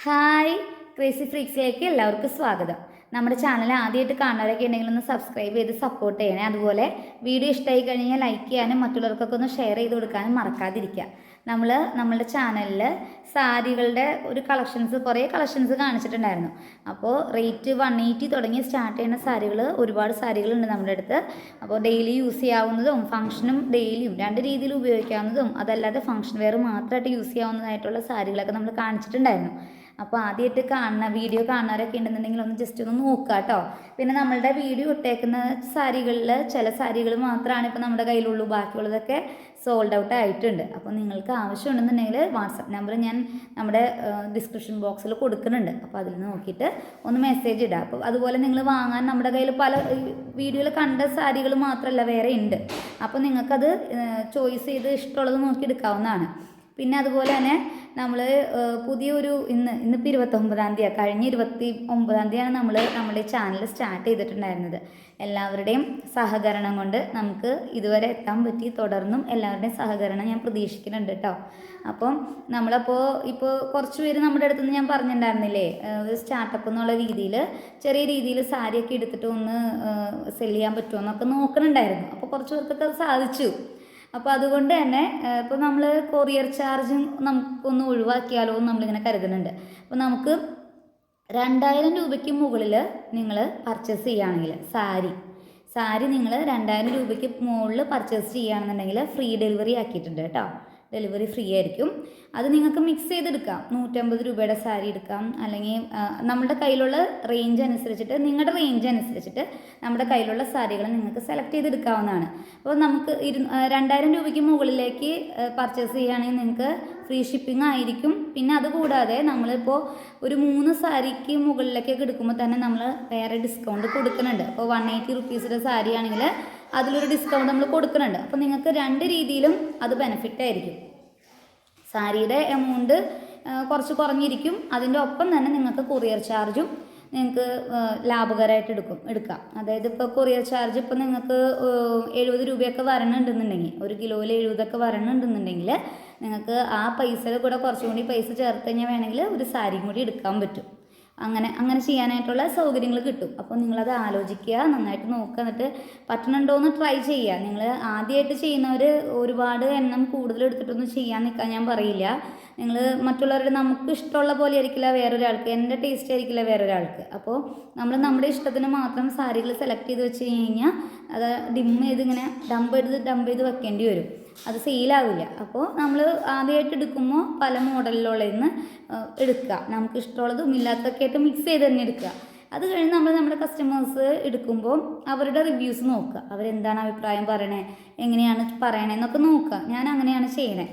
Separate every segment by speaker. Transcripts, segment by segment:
Speaker 1: Hi, crazy ഫ്രീക്സിലേക്ക് എല്ലാവർക്കും സ്വാഗതം. നമ്മുടെ ചാനൽ ആദ്യമായിട്ട് കാണുന്നവരൊക്കെ ഉണ്ടെങ്കിൽ ഒന്ന് സബ്സ്ക്രൈബ് ചെയ്ത് സപ്പോർട്ട് ചെയ്യണേ. അതുപോലെ വീഡിയോ ഇഷ്ടമായി കഴിഞ്ഞാൽ ലൈക്ക് ചെയ്യാനും മറ്റുള്ളവർക്കൊക്കെ ഒന്ന് ഷെയർ ചെയ്ത് കൊടുക്കാനും മറക്കാതിരിക്കുക. നമ്മളുടെ ചാനലിൽ സാരികളുടെ കുറേ കളക്ഷൻസ് കാണിച്ചിട്ടുണ്ടായിരുന്നു. അപ്പോൾ റേറ്റ് 180 തുടങ്ങി സ്റ്റാർട്ട് ചെയ്യുന്ന സാരികൾ ഒരുപാട് സാരികളുണ്ട് നമ്മുടെ അടുത്ത്. അപ്പോൾ ഡെയിലി യൂസ് ചെയ്യാവുന്നതും ഫംഗ്ഷനും ഡെയിലിയും രണ്ട് രീതിയിൽ ഉപയോഗിക്കാവുന്നതും അതല്ലാതെ ഫംഗ്ഷൻ വെയർ മാത്രമായിട്ട് യൂസ് ചെയ്യാവുന്നതായിട്ടുള്ള സാരികളൊക്കെ നമ്മൾ കാണിച്ചിട്ടുണ്ടായിരുന്നു. അപ്പോൾ ആദ്യമായിട്ട് വീഡിയോ കാണുന്നവരൊക്കെ ഉണ്ടെന്നുണ്ടെങ്കിൽ ഒന്ന് ജസ്റ്റ് ഒന്ന് നോക്കുക കേട്ടോ. പിന്നെ നമ്മളുടെ വീഡിയോ ഇട്ടേക്കുന്ന സാരികളിൽ ചില സാരികൾ മാത്രമാണ് ഇപ്പോൾ നമ്മുടെ കയ്യിലുള്ളൂ, ബാക്കിയുള്ളതൊക്കെ സോൾഡ് ഔട്ട് ആയിട്ടുണ്ട്. അപ്പോൾ നിങ്ങൾക്ക് ആവശ്യമുണ്ടെന്നുണ്ടെങ്കിൽ വാട്സപ്പ് നമ്പർ ഞാൻ നമ്മുടെ ഡിസ്ക്രിപ്ഷൻ ബോക്സിൽ കൊടുക്കുന്നുണ്ട്. അപ്പോൾ അതിൽ നോക്കിയിട്ട് ഒന്ന് മെസ്സേജ് ഇടാം. അപ്പോൾ അതുപോലെ നിങ്ങൾ വാങ്ങാൻ നമ്മുടെ കയ്യിൽ പല വീഡിയോയിൽ കണ്ട സാരികൾ മാത്രമല്ല വേറെ ഉണ്ട്. അപ്പോൾ നിങ്ങൾക്കത് ചോയ്സ് ചെയ്ത് ഇഷ്ടമുള്ളത് നോക്കി എടുക്കാവുന്നതാണ്. പിന്നെ അതുപോലെ തന്നെ നമ്മൾ പുതിയൊരു ഇന്നിപ്പോൾ 29-ാം തീയതി, കഴിഞ്ഞ 29-ാം തീയതിയാണ് നമ്മൾ നമ്മുടെ ചാനൽ സ്റ്റാർട്ട് ചെയ്തിട്ടുണ്ടായിരുന്നത്. എല്ലാവരുടെയും സഹകരണം കൊണ്ട് നമുക്ക് ഇതുവരെ എത്താൻ പറ്റി. തുടർന്നും എല്ലാവരുടെയും സഹകരണം ഞാൻ പ്രതീക്ഷിക്കുന്നുണ്ട് കേട്ടോ. അപ്പം ഇപ്പോൾ കുറച്ച് പേര് നമ്മുടെ അടുത്തുനിന്ന് ഞാൻ പറഞ്ഞിട്ടുണ്ടായിരുന്നില്ലേ, ഒരു സ്റ്റാർട്ടപ്പ് എന്നുള്ള രീതിയിൽ ചെറിയ രീതിയിൽ സാരിയൊക്കെ എടുത്തിട്ട് ഒന്ന് സെല് ചെയ്യാൻ പറ്റുമോ എന്നൊക്കെ നോക്കുന്നുണ്ടായിരുന്നു. അപ്പോൾ കുറച്ച് പേർക്കൊക്കെ അത് സാധിച്ചു. അപ്പോൾ അതുകൊണ്ട് തന്നെ ഇപ്പോൾ നമ്മൾ കൊറിയർ ചാർജും നമുക്കൊന്ന് ഒഴിവാക്കിയാലോ എന്ന് നമ്മളിങ്ങനെ കരുതുന്നുണ്ട്. അപ്പോൾ നമുക്ക് 2000 രൂപയ്ക്ക് മുകളിൽ നിങ്ങൾ പർച്ചേസ് ചെയ്യുകയാണെങ്കിൽ സാരി നിങ്ങൾ 2000 രൂപയ്ക്ക് മുകളിൽ പർച്ചേസ് ചെയ്യുകയാണെന്നുണ്ടെങ്കിൽ ഫ്രീ ഡെലിവറി ആക്കിയിട്ടുണ്ട് കേട്ടോ. ഡെലിവറി ഫ്രീ ആയിരിക്കും. അത് നിങ്ങൾക്ക് മിക്സ് ചെയ്തെടുക്കാം. 150 രൂപയുടെ സാരി എടുക്കാം, അല്ലെങ്കിൽ നമ്മുടെ കയ്യിലുള്ള റേഞ്ച് അനുസരിച്ചിട്ട്, നിങ്ങളുടെ റേഞ്ച് അനുസരിച്ചിട്ട് നമ്മുടെ കയ്യിലുള്ള സാരികൾ നിങ്ങൾക്ക് സെലക്ട് ചെയ്തെടുക്കാവുന്നതാണ്. അപ്പോൾ നമുക്ക് 2000 രൂപയ്ക്ക് മുകളിലേക്ക് പർച്ചേസ് ചെയ്യുകയാണെങ്കിൽ നിങ്ങൾക്ക് ഫ്രീ ഷിപ്പിംഗ് ആയിരിക്കും. പിന്നെ അതുകൂടാതെ നമ്മളിപ്പോൾ ഒരു 3 സാരിക്ക് മുകളിലേക്കൊക്കെ എടുക്കുമ്പോൾ തന്നെ നമ്മൾ വേറെ ഡിസ്കൗണ്ട് കൊടുക്കുന്നുണ്ട്. അപ്പോൾ 180 റുപ്പീസിൻ്റെ സാരി ആണെങ്കിൽ അതിലൊരു ഡിസ്കൗണ്ട് നമ്മൾ കൊടുക്കുന്നുണ്ട്. അപ്പോൾ നിങ്ങൾക്ക് രണ്ട് രീതിയിലും അത് ബെനിഫിറ്റ് ആയിരിക്കും. സാരിയുടെ എമൗണ്ട് കുറച്ച് കുറഞ്ഞിരിക്കും. അതിൻ്റെ ഒപ്പം തന്നെ നിങ്ങൾക്ക് കൊറിയർ ചാർജും നിങ്ങൾക്ക് ലാഭകരമായിട്ട് എടുക്കാം. അതായത് ഇപ്പോൾ കൊറിയർ ചാർജ് ഇപ്പോൾ നിങ്ങൾക്ക് 70 രൂപയൊക്കെ വരണുണ്ടെന്നുണ്ടെങ്കിൽ, 1 കിലോയിൽ 70 വരണുണ്ടെന്നുണ്ടെങ്കിൽ നിങ്ങൾക്ക് ആ പൈസയിൽ കൂടെ കുറച്ചും കൂടി പൈസ ചേർത്ത് കഴിഞ്ഞാൽ വേണമെങ്കിൽ ഒരു സാരിയും കൂടി എടുക്കാൻ പറ്റും. അങ്ങനെ ചെയ്യാനായിട്ടുള്ള സൗകര്യങ്ങൾ കിട്ടും. അപ്പോൾ നിങ്ങളത് ആലോചിക്കുക, നന്നായിട്ട് നോക്കുക, എന്നിട്ട് പറ്റണുണ്ടോയെന്ന് ട്രൈ ചെയ്യുക. നിങ്ങൾ ആദ്യമായിട്ട് ചെയ്യുന്നവർ ഒരുപാട് എണ്ണം കൂടുതൽ എടുത്തിട്ടൊന്നും ചെയ്യാൻ നിൽക്കാൻ ഞാൻ പറയില്ല. നിങ്ങൾ മറ്റുള്ളവരുടെ നമുക്ക് ഇഷ്ടമുള്ള പോലെ ആയിരിക്കില്ല വേറൊരാൾക്ക്, എൻ്റെ ടേസ്റ്റ് ആയിരിക്കില്ല വേറൊരാൾക്ക്. അപ്പോൾ നമ്മൾ നമ്മുടെ ഇഷ്ടത്തിന് മാത്രം സാരികൾ സെലക്ട് ചെയ്ത് വെച്ച് കഴിഞ്ഞാൽ അത് ഇങ്ങനെ ഡംപ് ചെയ്ത് വെക്കേണ്ടി വരും. അത് സെയിലാവില്ല. അപ്പോൾ നമ്മൾ ആദ്യമായിട്ട് എടുക്കുമ്പോൾ പല മോഡലിലുള്ളതെന്ന് എടുക്കുക. നമുക്ക് ഇഷ്ടമുള്ളതും ഇല്ലാത്തതൊക്കെ ആയിട്ട് മിക്സ് ചെയ്ത് തന്നെ എടുക്കുക. അത് കഴിഞ്ഞ് നമ്മുടെ കസ്റ്റമേഴ്സ് എടുക്കുമ്പോൾ അവരുടെ റിവ്യൂസ് നോക്കുക. അവരെന്താണ് അഭിപ്രായം പറയണേ, എങ്ങനെയാണ് പറയണേ എന്നൊക്കെ നോക്കുക. ഞാൻ അങ്ങനെയാണ് ചെയ്യണേ.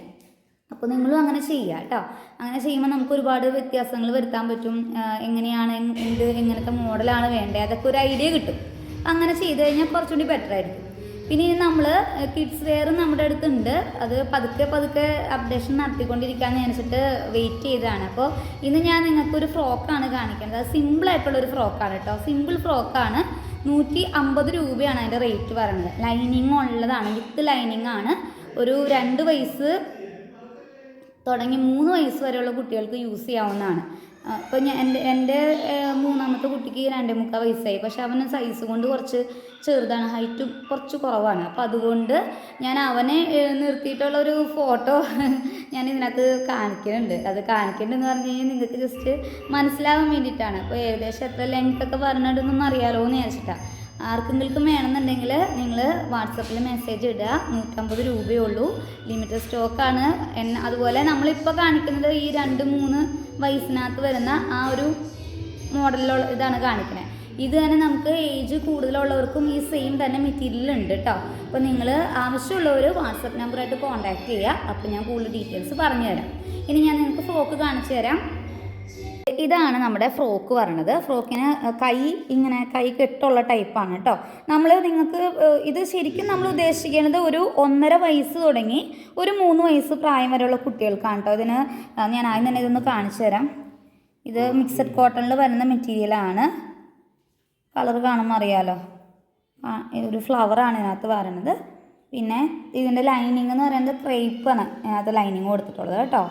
Speaker 1: അപ്പോൾ നിങ്ങളും അങ്ങനെ ചെയ്യുക കേട്ടോ. അങ്ങനെ ചെയ്യുമ്പോൾ നമുക്ക് ഒരുപാട് വ്യത്യാസങ്ങൾ വരുത്താൻ പറ്റും. എങ്ങനെയാണ് എങ്ങനത്തെ മോഡലാണ് വേണ്ടത് അതൊക്കെ ഒരു ഐഡിയ കിട്ടും. അങ്ങനെ ചെയ്ത് കഴിഞ്ഞാൽ കുറച്ചുകൂടി ബെറ്റർ ആയിരിക്കും. പിന്നെ നമ്മൾ കിഡ്സ് വെയർ നമ്മുടെ അടുത്തുണ്ട്. അത് പതുക്കെ അപ്ഡേഷൻ നടത്തിക്കൊണ്ടിരിക്കാമെന്ന് വെച്ചിട്ട് വെയിറ്റ് ചെയ്തതാണ്. അപ്പോൾ ഇന്ന് ഞാൻ നിങ്ങൾക്കൊരു ഫ്രോക്കാണ് കാണിക്കുന്നത്. അത് സിമ്പിളായിട്ടുള്ളൊരു ഫ്രോക്കാണ് കേട്ടോ. സിമ്പിൾ ഫ്രോക്കാണ്. 150 രൂപയാണ് അതിൻ്റെ റേറ്റ് പറയുന്നത്. ലൈനിങ് ഉള്ളതാണ്, വിത്ത് ലൈനിങ് ആണ്. ഒരു 2 വയസ്സ് തുടങ്ങി 3 വയസ്സ് വരെയുള്ള കുട്ടികൾക്ക് യൂസ് ചെയ്യാവുന്നതാണ്. ഇപ്പോൾ എൻ്റെ 3ാമത്തെ കുട്ടിക്ക് 2.25 വയസ്സായി. പക്ഷെ അവന് സൈസ് കൊണ്ട് കുറച്ച് ചെറുതാണ്, ഹൈറ്റും കുറച്ച് കുറവാണ്. അപ്പോൾ അതുകൊണ്ട് ഞാൻ അവനെ നിർത്തിയിട്ടുള്ളൊരു ഫോട്ടോ ഞാൻ ഇതിനകത്ത് കാണിക്കുന്നുണ്ട്. അത് കാണിക്കുന്നുണ്ടെന്ന് പറഞ്ഞു കഴിഞ്ഞാൽ നിങ്ങൾക്ക് ജസ്റ്റ് മനസ്സിലാവാൻ വേണ്ടിയിട്ടാണ്. അപ്പോൾ ഏകദേശം എത്ര ലെങ്ത്തൊക്കെ പറഞ്ഞിടുന്നൊന്നും അറിയാലോ എന്ന് വിചാരിച്ചിട്ടാണ്. ആർക്കെങ്കിലും വേണമെന്നുണ്ടെങ്കിൽ നിങ്ങൾ വാട്സപ്പിൽ മെസ്സേജ് ഇടുക. 150 രൂപയേ ഉള്ളൂ. ലിമിറ്റഡ് സ്റ്റോക്കാണ്. അതുപോലെ നമ്മളിപ്പോൾ കാണിക്കുന്നത് ഈ 2-3 വയസ്സിനകത്ത് വരുന്ന ആ ഒരു മോഡലിലുള്ള ഇതാണ് കാണിക്കുന്നത്. ഇത് തന്നെ നമുക്ക് ഏജ് കൂടുതലുള്ളവർക്കും ഈ സെയിം തന്നെ മെറ്റീരിയൽ ഉണ്ട് കേട്ടോ. അപ്പോൾ നിങ്ങൾ ആവശ്യമുള്ളവർ വാട്സപ്പ് നമ്പറായിട്ട് കോൺടാക്റ്റ് ചെയ്യുക. അപ്പോൾ ഞാൻ കൂടുതൽ ഡീറ്റെയിൽസ് പറഞ്ഞു തരാം. ഇനി ഞാൻ നിങ്ങൾക്ക് ഫ്രോക്ക് കാണിച്ചു തരാം. ഇതാണ് നമ്മുടെ ഫ്രോക്ക് പറയണത്. ഫ്രോക്കിന് കൈ കെട്ടുള്ള ടൈപ്പാണ് കേട്ടോ. നിങ്ങൾക്ക് ഇത് ശരിക്കും നമ്മൾ ഉദ്ദേശിക്കുന്നത് ഒരു 1.5 വയസ്സ് തുടങ്ങി ഒരു 3 വയസ്സ് പ്രായം വരെയുള്ള കുട്ടികൾക്കാണ് കേട്ടോ. ഇതിന് ഞാൻ ആദ്യം തന്നെ ഇതൊന്ന് കാണിച്ചു തരാം. ഇത് മിക്സഡ് കോട്ടണിൽ വരുന്ന മെറ്റീരിയലാണ്. കളർ കാണുമ്പോൾ അറിയാലോ, ഒരു ഫ്ലവറാണ് ഇതിനകത്ത് വരണത്. പിന്നെ ഇതിൻ്റെ ലൈനിങ് എന്ന് പറയുന്നത് ക്രേപ്പാണ് ഇതിനകത്ത് ലൈനിങ് കൊടുത്തിട്ടുള്ളത് കേട്ടോ.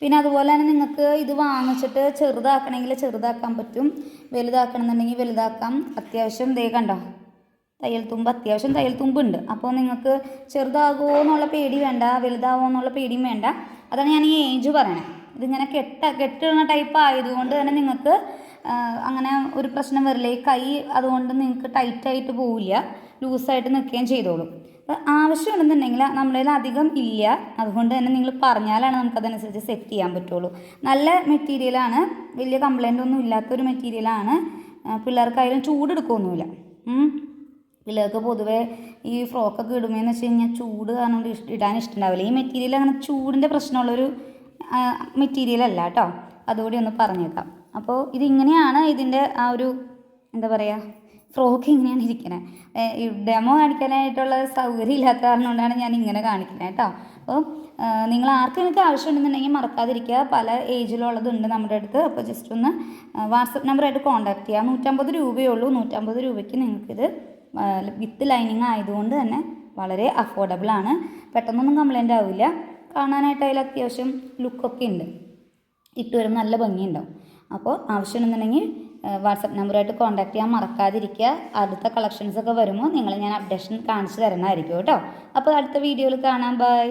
Speaker 1: പിന്നെ അതുപോലെ തന്നെ നിങ്ങൾക്ക് ഇത് വാങ്ങിച്ചിട്ട് ചെറുതാക്കണമെങ്കിൽ ചെറുതാക്കാൻ പറ്റും, വലുതാക്കണമെന്നുണ്ടെങ്കിൽ വലുതാക്കാം. അത്യാവശ്യം ദേ കണ്ടോ അത്യാവശ്യം തയ്യൽ തുമ്പുണ്ട്. അപ്പോൾ നിങ്ങൾക്ക് ചെറുതാകുമോ എന്നുള്ള പേടി വേണ്ട, വലുതാവുമോ എന്നുള്ള പേടിയും വേണ്ട. അതാണ് ഞാൻ ഈ ഏജ് പറയണേ. ഇതിങ്ങനെ കെട്ടിടുന്ന ടൈപ്പ് ആയതുകൊണ്ട് തന്നെ നിങ്ങൾക്ക് അങ്ങനെ ഒരു പ്രശ്നം വരില്ല. ഈ കൈ അതുകൊണ്ട് നിങ്ങൾക്ക് ടൈറ്റായിട്ട് പോവില്ല, ലൂസായിട്ട് നിൽക്കുകയും ചെയ്തോളും. അപ്പോൾ ആവശ്യമുണ്ടെന്നുണ്ടെങ്കിൽ നമ്മളിൽ അധികം ഇല്ല, അതുകൊണ്ട് തന്നെ നിങ്ങൾ പറഞ്ഞാലാണ് നമുക്കതനുസരിച്ച് സെറ്റ് ചെയ്യാൻ പറ്റുള്ളൂ. നല്ല മെറ്റീരിയലാണ്, വലിയ കംപ്ലൈൻ്റ് ഒന്നും ഇല്ലാത്തൊരു മെറ്റീരിയലാണ്. പിള്ളേർക്കായാലും ചൂടെടുക്കുകയൊന്നുമില്ല. പിള്ളേർക്ക് പൊതുവേ ഈ ഫ്രോക്കൊക്കെ ഇടുമെന്ന് വെച്ച് കഴിഞ്ഞാൽ ചൂട് കാരണം ഇടാൻ ഇഷ്ടമുണ്ടാവില്ല. ഈ മെറ്റീരിയൽ അങ്ങനെ ചൂടിൻ്റെ പ്രശ്നമുള്ളൊരു മെറ്റീരിയൽ അല്ല കേട്ടോ, അതുകൂടി ഒന്ന് പറഞ്ഞേക്കാം. അപ്പോൾ ഇതിങ്ങനെയാണ് ഇതിൻ്റെ ആ ഒരു എന്താ പറയുക, ഫ്രോക്ക് ഇങ്ങനെയാണ് ഇരിക്കുന്നത്. ഈ ഡെമോ കാണിക്കാനായിട്ടുള്ള സൗകര്യം ഇല്ലാത്ത കാരണം കൊണ്ടാണ് ഞാൻ ഇങ്ങനെ കാണിക്കുന്നത് കേട്ടോ. അപ്പോൾ നിങ്ങൾ ആർക്കെങ്കിലും ആവശ്യമുണ്ടെന്നുണ്ടെങ്കിൽ മറക്കാതിരിക്കുക. പല ഏജിലുള്ളതുണ്ട് നമ്മുടെ അടുത്ത്. അപ്പോൾ ജസ്റ്റ് ഒന്ന് വാട്സപ്പ് നമ്പറായിട്ട് കോൺടാക്ട് ചെയ്യുക. 150 രൂപയേ ഉള്ളൂ. 150 രൂപയ്ക്ക് നിങ്ങൾക്കിത് വിത്ത് ലൈനിങ് ആയതുകൊണ്ട് തന്നെ വളരെ അഫോർഡബിളാണ്. പെട്ടെന്നൊന്നും കംപ്ലൈൻ്റ് ആവില്ല. കാണാനായിട്ട് അതിൽ അത്യാവശ്യം ലുക്കൊക്കെ ഉണ്ട്, ഇട്ട് വരുമ്പോൾ നല്ല ഭംഗിയുണ്ടാവും. അപ്പോൾ ആവശ്യമുണ്ടെന്നുണ്ടെങ്കിൽ വാട്സപ്പ് നമ്പറായിട്ട് കോൺടാക്ട് ചെയ്യാൻ മറക്കാതിരിക്കുക. അടുത്ത കളക്ഷൻസൊക്കെ വരുമ്പോൾ ഞാൻ അപ്ഡേഷൻ കാണിച്ചു തരണമായിരിക്കും കേട്ടോ. അപ്പോൾ അടുത്ത വീഡിയോയിൽ കാണാം. ബൈ.